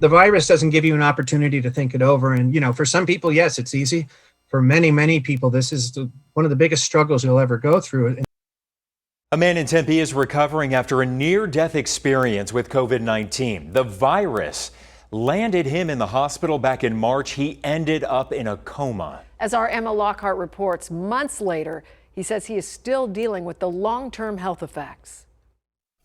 The virus doesn't give you an opportunity to think it over. And, for some people, yes, it's easy. For many, many people, this is one of the biggest struggles you'll ever go through. A man in Tempe is recovering after a near-death experience with COVID-19. The virus landed him in the hospital back in March. He ended up in a coma. As our Emma Lockhart reports, months later, he says he is still dealing with the long-term health effects.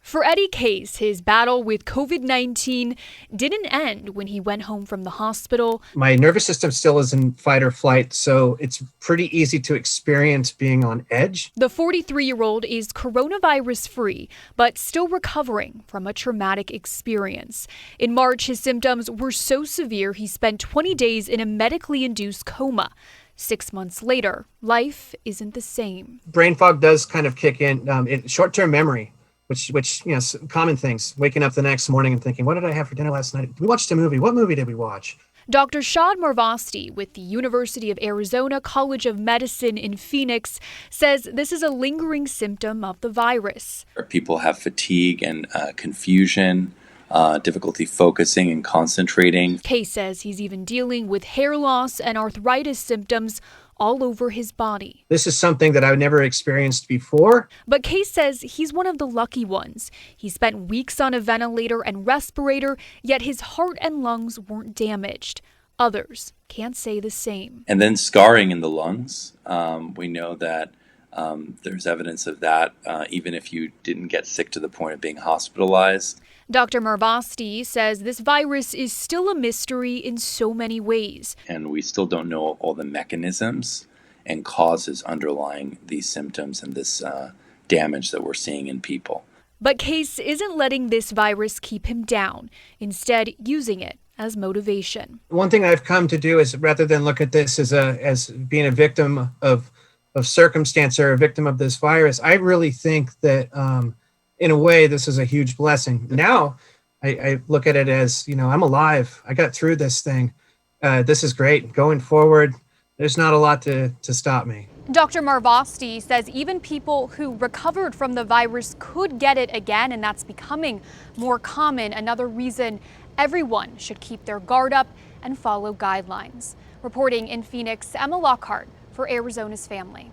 For Eddie Case, his battle with COVID-19 didn't end when he went home from the hospital. My nervous system still is in fight or flight, so it's pretty easy to experience being on edge. The 43-year-old is coronavirus-free, but still recovering from a traumatic experience. In March, his symptoms were so severe he spent 20 days in a medically induced coma. 6 months later, life isn't the same. Brain fog does kind of kick in, short-term memory. Which common things, waking up the next morning and thinking, what did I have for dinner last night? We watched a movie. What movie did we watch? Dr. Marvasti with the University of Arizona College of Medicine in Phoenix says this is a lingering symptom of the virus. People have fatigue and confusion, difficulty focusing and concentrating. Case says he's even dealing with hair loss and arthritis symptoms all over his body. This is something that I've never experienced before. But Case says he's one of the lucky ones. He spent weeks on a ventilator and respirator, yet his heart and lungs weren't damaged. Others can't say the same. And then scarring in the lungs. We know that there's evidence of that even if you didn't get sick to the point of being hospitalized. Dr. Marvasti says this virus is still a mystery in so many ways. And we still don't know all the mechanisms and causes underlying these symptoms and this damage that we're seeing in people. But Case isn't letting this virus keep him down, instead using it as motivation. One thing I've come to do is, rather than look at this as being a victim of circumstance or a victim of this virus, I really think that in a way, this is a huge blessing. Now, I look at it as, I'm alive. I got through this thing. This is great. Going forward, there's not a lot to stop me. Dr. Marvasti says even people who recovered from the virus could get it again, and that's becoming more common. Another reason everyone should keep their guard up and follow guidelines. Reporting in Phoenix, Emma Lockhart for Arizona's Family.